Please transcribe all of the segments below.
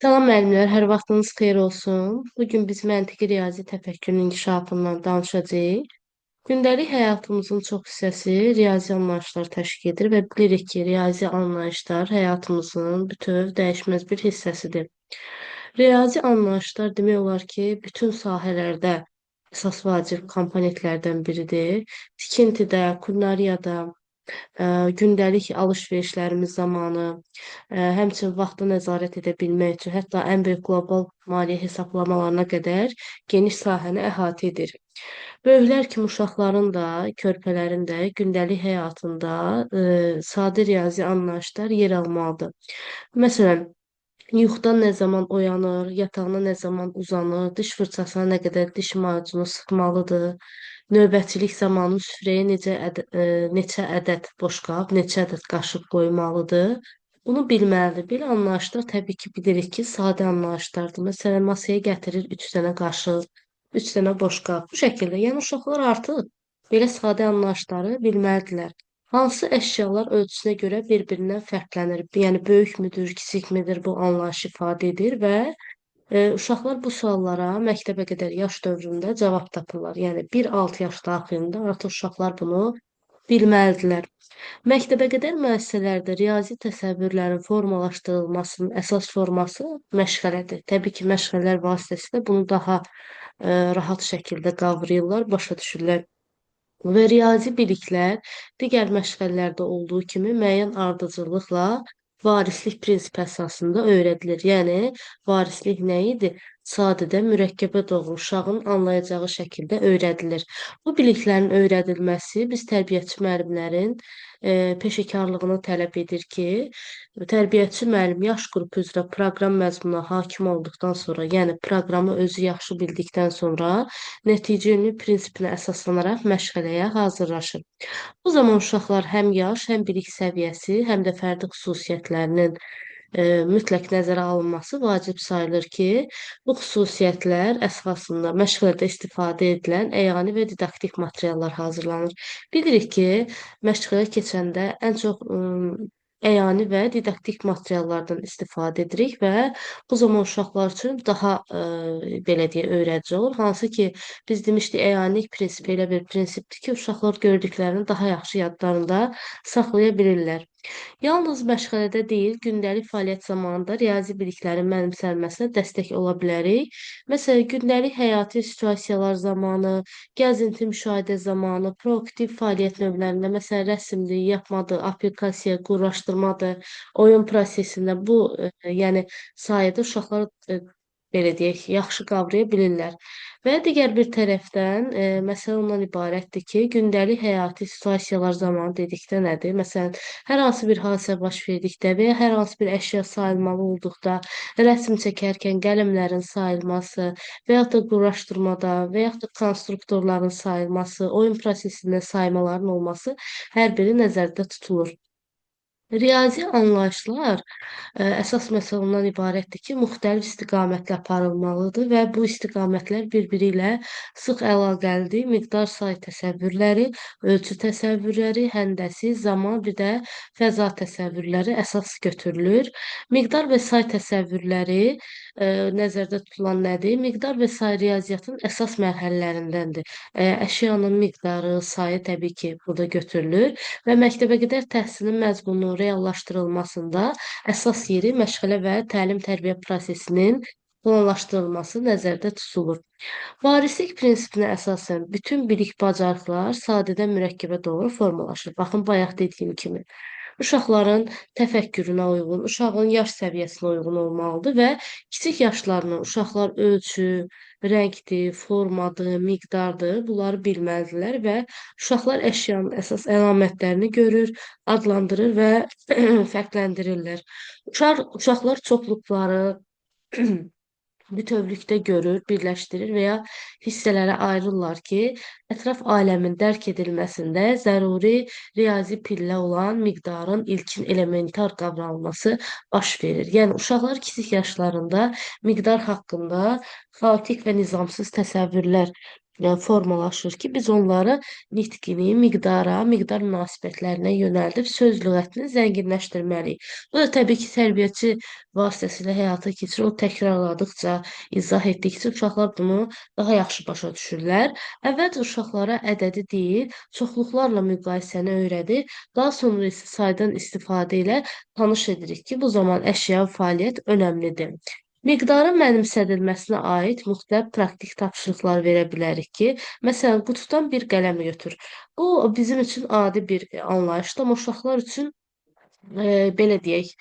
Salam müəllimlər, hər vaxtınız xeyir olsun. Bugün biz məntiqi riyazi təfəkkürün inkişafından danışacağıq. Gündəlik həyatımızın çox hissəsi riyazi anlayışlar təşkil edir və bilirik ki, riyazi anlayışlar həyatımızın bütöv dəyişməz bir hissəsidir. Riyazi anlayışlar demək olar ki, bütün sahələrdə əsas vacib komponentlərdən biridir. Tikintidə, kulinariyada, gündəlik alış-verişlərimiz zamanı, həmçinin vaxtı nəzarət edə bilmək üçün, hətta ən böyük qlobal maliyyə hesablamalarına qədər geniş sahəni əhatə edir. Böyüklər kimi uşaqların da, körpələrin də gündəlik həyatında sadə riyazi anlayışlar yer almalıdır. Məsələn, yuxudan nə zaman oyanır, yatağına nə zaman uzanır, diş fırçasına nə qədər diş macunu sıxmalıdır, növbətçilik zamanı süfrəyə neçə ədəd boşqab, neçə ədəd qaşıq qoymalıdır. Bunu bilməlidir. Belə anlayışlar təbii ki, bilirik ki, sadə anlayışlardır. Məsələn, masaya gətirir 3 dənə qaşıq, 3 dənə boşqab. Bu şəkildə. Yəni uşaqlar artıq belə sadə anlayışları bilməlidirlər. Hansı əşyalar ölçüsünə görə bir-birindən fərqlənir? Yəni böyük müdür, kiçik midir bu anlayış ifadə edir və uşaqlar bu suallara məktəbə qədər yaş dövründə cavab tapırlar. Yəni 1-6 yaş daxilində artıq uşaqlar bunu bilməlidirlər. Məktəbəqədər müəssisələrdə riyazi təsəvvürlərin formalaşdırılmasının əsas forması məşğələdir. Təbii ki, məşğələlər vasitəsilə bunu daha rahat şəkildə qavrayırlar, başa düşürlər. Və riyazi biliklər digər məşğələlərdə olduğu kimi müəyyən ardıcıllıqla varislik prinsipi əsasında öyrədilir. Yəni varislik nə idi? Sadədə mürəkkəbə doğru uşağın anlayacağı şəkildə öyrədilir. Bu biliklərin öyrədilməsi biz tərbiyəçi müəllimlərin peşəkarlığını tələb edir ki, tərbiyəçi müəllim yaş qrupu üzrə proqram məzmununa hakim olduqdan sonra, yəni proqramı özü yaxşı bildikdən sonra nəticə yönlü prinsipinə əsaslanaraq məşğələyə hazırlaşır. Bu zaman uşaqlar həm yaş, həm bilik səviyyəsi, həm də fərdi xüsusiyyətlərinin mütləq nəzərə alınması vacib sayılır ki, bu xüsusiyyətlər əsasında məşğələdə istifadə edilən əyani və didaktik materiallar hazırlanır. Bilirik ki, məşğələ keçəndə ən çox əyani və didaktik materiallardan istifadə edirik və bu zaman uşaqlar üçün daha belə deyə öyrədici olur. Hansı ki, biz demişdik, əyanilik prinsipi elə bir prinsipdir ki, uşaqlar gördüklərini daha yaxşı yadlarında saxlaya bilirlər. Yalnız məşğələdə deyil, gündəlik fəaliyyət zamanında riyazi biliklərin mənimsənməsinə dəstək ola bilərik. Məsələn, gündəlik həyati situasiyalar zamanı, gəzinti müşahidə zamanı, proaktiv fəaliyyət növlərində, məsələn, rəsmdir, yapmadır, applikasiya, qurlaşdırmadır, oyun prosesində bu, yəni sayədə uşaqlar belə deyək, yaxşı qavraya bilirlər. Və digər bir tərəfdən, məsələ ondan ibarətdir ki, gündəlik həyati situasiyalar zamanı dedikdə nədir? Məsələn, hər hansı bir hadisə baş verdikdə və ya hər hansı bir əşya sayılmalı olduqda, rəsm çəkərkən qələmlərin sayılması və yaxud da quraşdırmada və yaxud da konstruktorların sayılması, oyun prosesində saymaların olması hər biri nəzərdə tutulur. Riyazi anlayışlar əsas məsələ ondan ibarətdir ki, müxtəlif istiqamətlə aparılmalıdır və bu istiqamətlər bir-biri ilə sıx əlaqəlidir. Miqdar say təsəvvürləri, ölçü təsəvvürləri, həndəsi, zaman, bir də fəza təsəvvürləri əsas götürülür. Miqdar və say təsəvvürləri nəzərdə tutulan nədir? Miqdar və say riyaziyyatın əsas mərhələlərindəndir. Əşyanın miqdarı, sayı təbii ki, burada götürülür və məktəbəqədər təhsilin məzmununun reallaşdırılmasında əsas yeri məşğələ və təlim-tərbiyə prosesinin planlaşdırılması nəzərdə tutulur. Varislik prinsipinə əsasən bütün bilik bacarıqlar sadədən mürəkkəbə doğru formalaşır. Baxın, bayaq dediyim kimi. Uşaqların təfəkkürünə uyğun, uşağın yaş səviyyəsinə uyğun olmalıdır və kiçik yaşlarının uşaqlar ölçü, rəngdir, formadır, miqdardır, bunları bilməlidirlər və uşaqlar əşyanın əsas əlamətlərini görür, adlandırır və fərqləndirirlər. Uşaqlar çoxluqları bütövlükdə görür, birləşdirir və ya hissələrə ayırırlar ki, ətraf aləmin dərk edilməsində zəruri riyazi pillə olan miqdarın ilkin elementar qavranması baş verir. Yəni uşaqlar kiçik yaşlarında miqdar haqqında xaotik və nizamsız təsəvvürlər formalaşır ki, biz onları nitqini, miqdara, miqdar münasibətlərinə yönəldib söz lüğətini zənginləşdirməliyik. Bu da təbii ki, tərbiyəçi vasitəsilə həyata keçirir. O təkrarladıkca, izah etdikcə uşaqlar bunu daha yaxşı başa düşürlər. Əvvəlcə uşaqlara ədədi deyil, çoxluqlarla müqayisəni öyrədir. Daha sonra isə saydan istifadə ilə tanış edirik ki, bu zaman əşya fəaliyyət önəmlidir. Miqdarın mənimsədilməsinə aid müxtəlif praktik tapşırıqlar verə bilərik ki, məsələn, qutudan bir qələm götür. Bu bizim üçün adi bir anlayışdır, amma uşaqlar üçün belə deyək,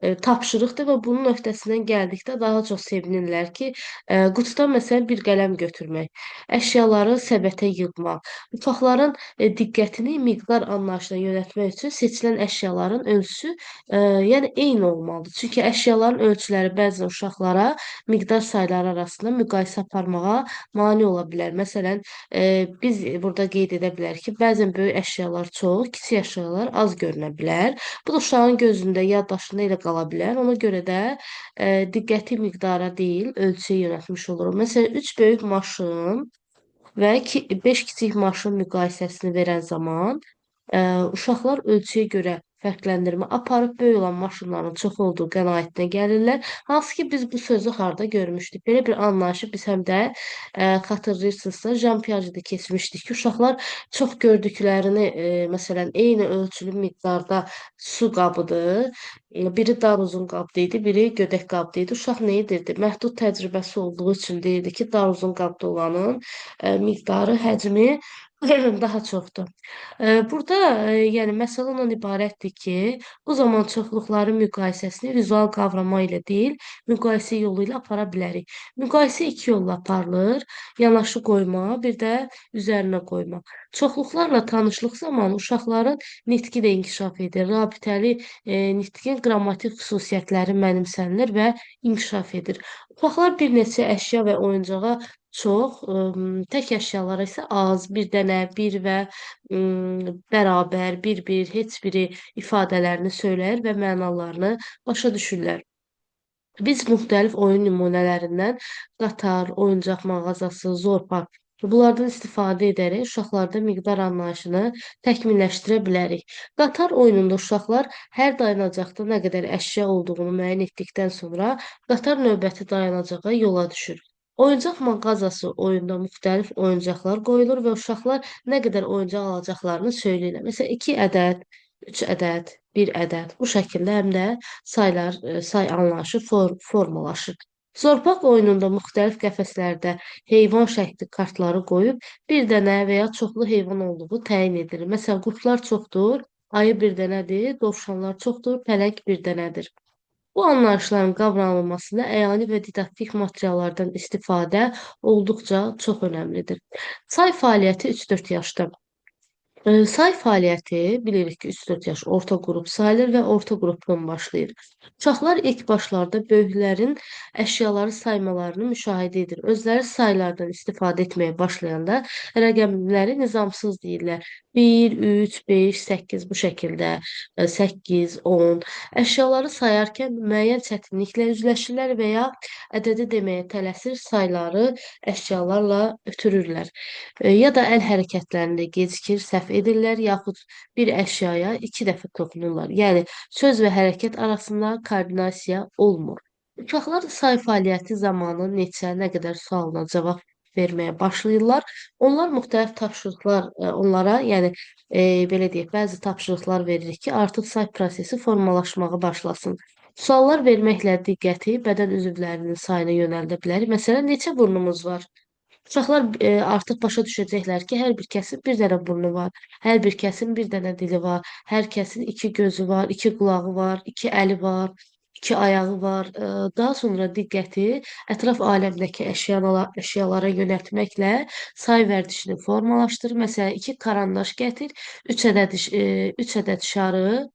tapşırıqdır və bunun öhdəsindən gəldikdə daha çox sevinirlər ki, qutudan məsələn bir qələm götürmək, əşyaları səbətə yığmaq, uşaqların diqqətini miqdar anlayışına yönəltmək üçün seçilən əşyaların ölçüsü, yəni eyni olmalıdır. Çünki əşyaların ölçüləri bəzən uşaqlara miqdar sayları arasında müqayisə aparmağa mane ola bilər. Məsələn, biz burada qeyd edə bilərik ki, bəzən böyük əşyalar çox, kiçik əşyalar az görünə bilər. Bu da uşağın gözündə, yaddaşında elə qala bilər. Ona görə də diqqəti miqdara deyil, ölçüyə yönəltmiş oluruq. Məsələn, 3 böyük maşın və 5 kiçik maşın müqayisəsini verən zaman uşaqlar ölçüyə görə fərqləndirmə aparıb böyük olan maşınların çox olduğu qənaətinə gəlirlər. Hansı ki, biz bu sözü harda görmüşdük? Belə bir anlayışı biz həm də xatırlayırsınızsa, Jan Piaget'də keçmişdik ki, uşaqlar çox gördüklərini, məsələn, eyni ölçülü miqdarda su qabıdır. Biri dar uzun qabda idi, biri gödək qabda idi. Uşaq nə edirdi? Məhdud təcrübəsi olduğu üçün deyirdi ki, dar uzun qabda olanın miqdarı, həcmi daha çoxdur. Burada yəni məsələ ondan ibarətdir ki, bu zaman çoxluqların müqayisəsini vizual qavrama ilə deyil, müqayisə yolu ilə apara bilərik. Müqayisə iki yolla aparılır: yanaşı qoyma, bir də üzərinə qoyma. Çoxluqlarla tanışlıq zamanı uşaqların nitqi də inkişaf edir. Rabitəli nitqin qrammatik xüsusiyyətləri mənimsənilir və inkişaf edir. Uşaqlar bir neçə əşya və oyuncağa çox, tək əşyalara isə az, bir dənə, bir və bərabər, bir-bir, heç biri ifadələrini söyləyir və mənalarını başa düşürlər. Biz müxtəlif oyun nümunələrindən qatar, oyuncaq mağazası, zorba bunlardan istifadə edərək uşaqlarda miqdar anlayışını təkmilləşdirə bilərik. Qatar oyununda uşaqlar hər dayanacaqda nə qədər əşya olduğunu müəyyən etdikdən sonra qatar növbəti dayanacağa yola düşür. Oyuncaq mağazası oyunda müxtəlif oyuncaqlar qoyulur və uşaqlar nə qədər oyuncaq alacaqlarını söyləyirlər. Məsələn, 2 ədəd, 3 ədəd, 1 ədəd. Bu şəkildə həm də saylar, say anlayışı formalaşır. Zorbaq oyununda müxtəlif qəfəslərdə heyvan şəkli kartları qoyub bir dənə və ya çoxlu heyvan olduğu təyin edilir. Məsələn, qurdlar çoxdur, ayı bir dənədir, dovşanlar çoxdur, pələng bir dənədir. Bu anlayışların qavranılmasında əyani və didaktik materiallardan istifadə olduqca çox önəmlidir. Say fəaliyyəti 3-4 yaşda. Say fəaliyyəti bilirik ki, 3-4 yaş orta qrup sayılır və orta qrupdan başlayır. Uşaqlar ilk başlarda böyüklərin əşyaları saymalarını müşahidə edir. Özləri saylardan istifadə etməyə başlayanda rəqəmləri nizamsız deyirlər. 1, 3, 5, 8 bu şəkildə, 8, 10. Əşyaları sayarkən müəyyən çətinliklə üzləşirlər və ya ədədi deməyə tələsir, sayları əşyalarla ötürürlər. Ya da əl hərəkətlərində gecikir, səhv edirlər, yaxud bir əşyaya 2 dəfə toxunurlar. Yəni söz və hərəkət arasında koordinasiya olmur. Uşaqlar say fəaliyyəti zamanı neçə, nə qədər sualına cavab verməyə başlayırlar. Onlar müxtəlif tapşırıqlar onlara, yəni belə deyək, bəzi tapşırıqlar veririk ki, artıq say prosesi formalaşmağa başlasın. Suallar verməklə diqqəti bədən üzvlərinin sayına yönəldə bilərik. Məsələn, neçə burnumuz var? Uşaqlar artıq başa düşəcəklər ki, hər bir kəsin bir dənə burnu var, hər bir kəsin bir dənə dili var, hər kəsin 2 gözü var, 2 qulağı var, 2 əli var, 2 ayağı var. Daha sonra diqqəti ətraf aləmdəki əşyalara yönəltməklə say vərdişini formalaşdırır. Məsələn, 2 karandaş gətir, 3 ədəd şarı,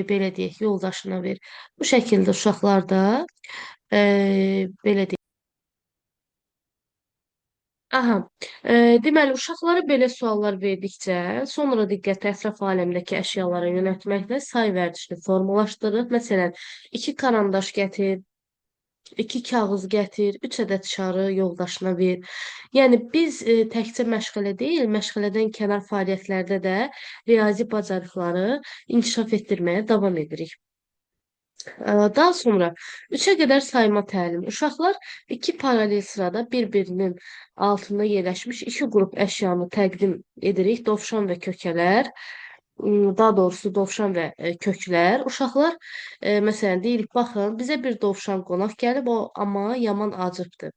belə deyək, yoldaşına ver. Bu şəkildə uşaqlar da belə deyək. Aha, deməli, uşaqlara belə suallar verdikcə, sonra diqqəti ətraf aləmdəki əşyalara yönəltməklə say vərdişini formalaşdırır. Məsələn, 2 karandaş gətir, İki kağız gətir, üç ədəd şarı yoldaşına ver. Yəni biz təkcə məşğələ deyil, məşğələdən kənar fəaliyyətlərdə də riyazi bacarıqları inkişaf etdirməyə davam edirik. Daha sonra üçə qədər sayma təlimi. Uşaqlar iki paralel sırada bir-birinin altında yerləşmiş iki qrup əşyanı təqdim edirik. Dovşan və kökələr, daha doğrusu dovşan və köklər. Uşaqlar məsələn deyirik, baxın, bizə bir dovşan qonaq gəlib, o amma yaman acıqdır.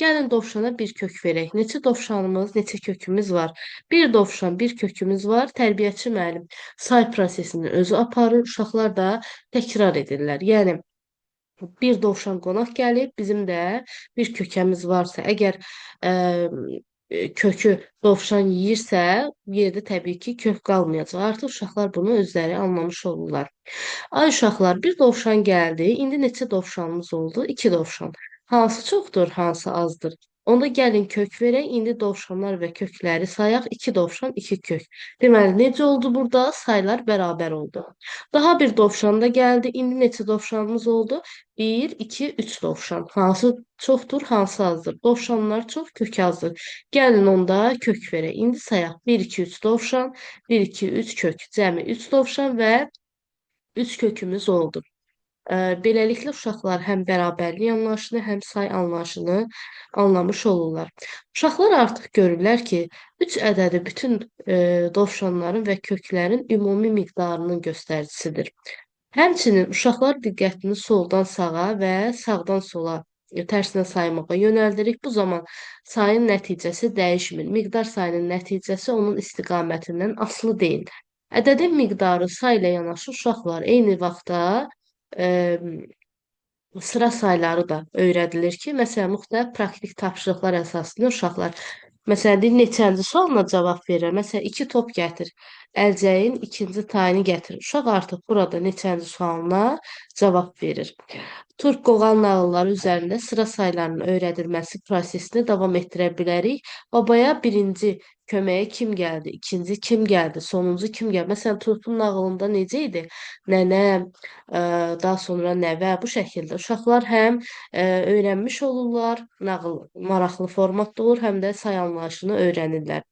Gəlin dovşana bir kök verək. Neçə dovşanımız, neçə kökümüz var? Bir dovşan, bir kökümüz var. Tərbiyəçi müəllim say prosesini özü aparır, uşaqlar da təkrar edirlər. Yəni bir dovşan qonaq gəlib, bizim də bir kökəmiz varsa, əgər kökü dovşan yeyirsə, yerdə təbii ki, kök qalmayacaq. Artıq uşaqlar bunu özləri anlamış olurlar. Ay uşaqlar, bir dovşan gəldi. İndi neçə dovşanımız oldu? İki dovşan. Hansı çoxdur, hansı azdır? Onda gəlin kök verək. İndi dovşanlar və kökləri sayaq. İki dovşan, iki kök. Deməli, necə oldu burada? Saylar bərabər oldu. Daha bir dovşan da gəldi. İndi neçə dovşanımız oldu? Bir, iki, üç dovşan. Hansı çoxdur, hansı azdır? Dovşanlar çox, kök azdır. Gəlin onda kök verək. İndi sayaq. Bir, iki, üç dovşan, bir, iki, üç kök. Cəmi üç dovşan və üç kökümüz oldu. Beləliklə uşaqlar həm bərabərlik anlayışını, həm say anlayışını anlamış olurlar. Uşaqlar artıq görürlər ki, 3 ədədi bütün dovşanların və köklərin ümumi miqdarının göstəricisidir. Həmçinin uşaqlar diqqətini soldan sağa və sağdan sola tərsinə saymağa yönəldirik. Bu zaman sayın nəticəsi dəyişmir. Miqdar sayının nəticəsi onun istiqamətindən asılı deyil. Ədədin miqdarı say ilə yanaşı uşaqlar eyni vaxtda ə, sıra sayları da öyrədilir ki, məsələn, müxtəlif praktik tapşırıqlar əsasında uşaqlar, məsələn, deyir, neçənci sualına cavab verir. Məsələn, iki top gətir, əlcəyin ikinci tayını gətir. Uşaq artıq burada neçənci sualına cavab verir. Turp qoğal nağılları üzərində sıra saylarının öyrədilməsi prosesini davam etdirə bilərik. Babaya birinci köməyə kim gəldi, ikinci kim gəldi, sonuncu kim gəldi? Məsələn, Turpun nağılında necə idi? Nənə, daha sonra nəvə bu şəkildə uşaqlar həm öyrənmiş olurlar, nağıl maraqlı formatda olur, həm də say anlayışını öyrənirlər.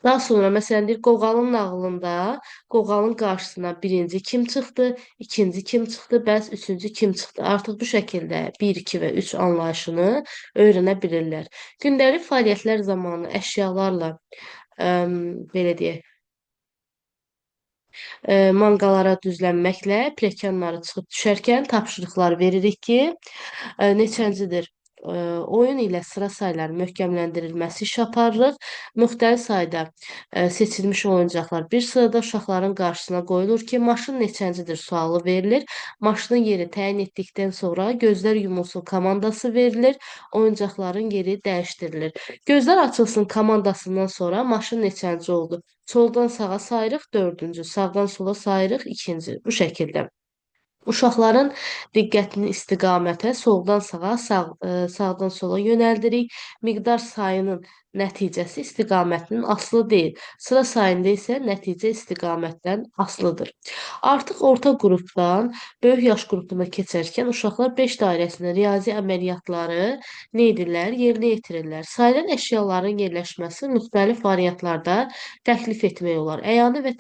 Daha sonra məsələn deyir, Qoğalın nağılında Qoğalın qarşısına birinci kim çıxdı, ikinci kim çıxdı, bəs üçüncü kim çıxdı. Artıq bu şəkildə 1, 2 və 3 anlayışını öyrənə bilirlər. Gündəlik fəaliyyətlər zamanı əşyalarla belə deyək, manqalara düzlənməklə pilləkənləri çıxıb düşərkən tapşırıqlar veririk ki, neçəncidir? Oyun ilə sıra sayların möhkəmləndirilməsi iş aparırıq. Müxtəlif sayda seçilmiş oyuncaqlar bir sırada uşaqların qarşısına qoyulur ki, maşın neçəncidir sualı verilir. Maşının yeri təyin etdikdən sonra gözlər yumulsun komandası verilir. Oyuncaqların yeri dəyişdirilir. Gözlər açılsın komandasından sonra maşın neçənci oldu? Soldan sağa sayırıq dördüncü, sağdan sola sayırıq ikinci. Bu şəkildə. Uşaqların diqqətini istiqamətə soldan sağa, sağdan sola yönəldirik. Miqdar sayının nəticəsi istiqamətinin asılı deyil. Sıra sayında isə nəticə istiqamətdən asılıdır. Artıq orta qrupdan böyük yaş qrupuna keçərkən uşaqlar 5 dairəsində riyazi əməliyyatları nə edirlər? Yerinə yetirirlər. Sayılan əşyaların yerləşməsi müxtəlif variantlarda təklif etmək olar. Əyani və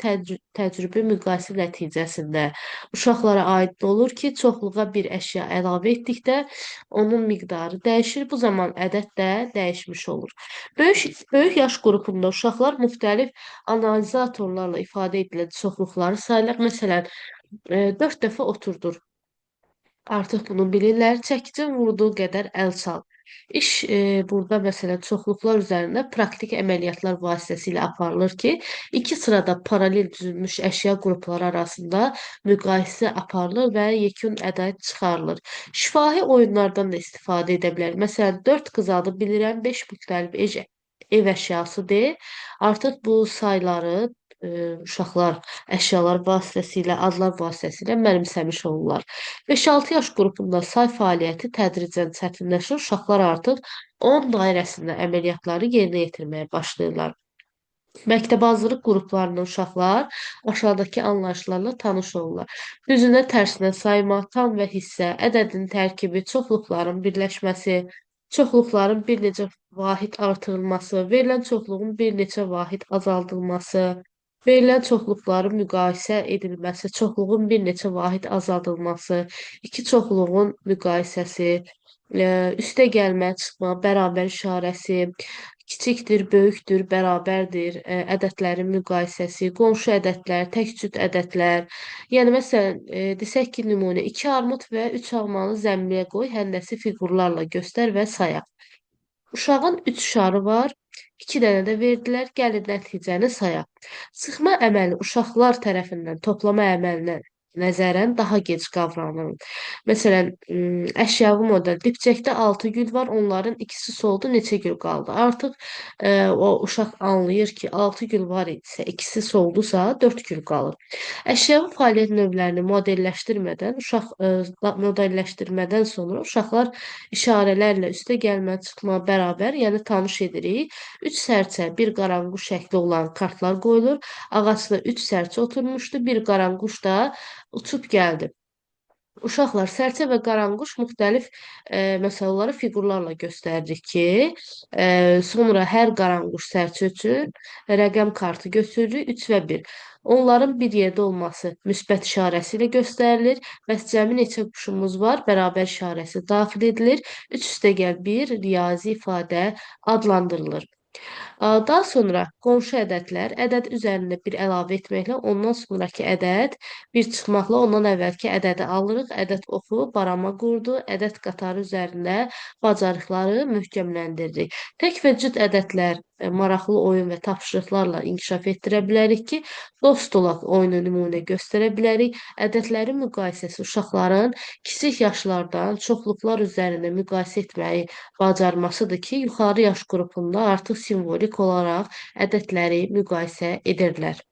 təcrübi müqayisə nəticəsində uşaqlara aid olur ki, çoxluğa bir əşya əlavə etdikdə onun miqdarı dəyişir. Bu zaman ədəd də dəyişmiş olur. Böyük yaş qrupunda uşaqlar müxtəlif analizatorlarla ifadə edilən çoxluqları sayırlar. Məsələn, 4 dəfə oturdur. Artıq bunu bilirlər. Çəkicin vurduğu qədər əl çal. İş burada məsələn çoxluqlar üzərində praktik əməliyyatlar vasitəsilə aparılır ki, iki sırada paralel düzülmüş əşya qrupları arasında müqayisə aparılır və yekun ədəd çıxarılır. Şifahi oyunlardan da istifadə edə bilər. Məsələn, 4 qız adı bilirəm, 5 müxtəlif ev əşyasıdır. Artıq bu sayları uşaqlar əşyalar vasitəsilə, adlar vasitəsilə mənimsəmiş olurlar. 5-6 yaş qrupunda say fəaliyyəti tədricən çətinləşir. Uşaqlar artıq 10 dairəsində əməliyyatları yerinə yetirməyə başlayırlar. Məktəb hazırlıq qruplarında uşaqlar aşağıdakı anlayışlarla tanış olurlar. Düzünə tərsinə sayma, tam və hissə, ədədin tərkibi, çoxluqların birləşməsi, çoxluqların bir neçə vahid artırılması, verilən çoxluğun bir neçə vahid azaldılması, verilən çoxluqların müqayisə edilməsi, çoxluğun bir neçə vahid azaldılması, iki çoxluğun müqayisəsi, üstə gəlmə, çıxma, bərabər işarəsi, kiçikdir, böyükdür, bərabərdir, ədədlərin müqayisəsi, qonşu ədədlər, təkcüt ədədlər. Yəni məsələn, desək ki, nümunə 2 armud və 3 almanı zəmiyə qoy, həndəsi fiqurlarla göstər və sayaq. Uşağın 3 uşağı var, 2 dənə də verdilər, gəlin nəticəni sayaq. Sıxma əməli uşaqlar tərəfindən toplama əməlinə nəzərən daha gec qavranır. Məsələn, əşyavi model dipçəkdə 6 gül var, onların ikisi soldu, neçə gül qaldı? Artıq o uşaq anlayır ki, 6 gül var idisə, ikisi soldusa 4 gül qalır. Əşyavi fəaliyyət növlərini modelləşdirmədən, modelləşdirmədən sonra uşaqlar işarələrlə üstə gəlmə, çıxma, bərabər, yəni tanış edirik. 3 sərçə, bir qaranquş şəkli olan kartlar qoyulur. Ağacda 3 sərçə oturmuşdu, bir qaranquş da uçub gəldi. Uşaqlar, sərçə və qaranquş müxtəlif məsələləri fiqurlarla göstəririk ki, sonra hər qaranquş sərçə üçün rəqəm kartı götürürük 3 və 1. Onların bir yerdə olması müsbət işarəsi ilə göstərilir. Bəs cəmi neçə quşumuz var? Bərabər işarəsi daxil edilir. 3 üstəgəl 1 riyazi ifadə adlandırılır. Daha sonra qonşu ədədlər, ədəd üzərində bir əlavə etməklə ondan sonrakı ədəd, bir çıxmaqla ondan əvvəlki ədədi alırıq. Ədəd oxu, barama qurdu, ədəd qatarı üzərində bacarıqları möhkəmləndiririk. Tək və cüt ədədlər maraqlı oyun və tapşırıqlarla inkişaf etdirə bilərik ki, dost olaq oyunu nümunə göstərə bilərik. Ədədlərin müqayisəsi uşaqların kiçik yaşlardan çoxluqlar üzərində müqayisə etməyi bacarmasıdır ki, yuxarı yaş qrupunda artıq simvolik olaraq ədədləri müqayisə edirlər.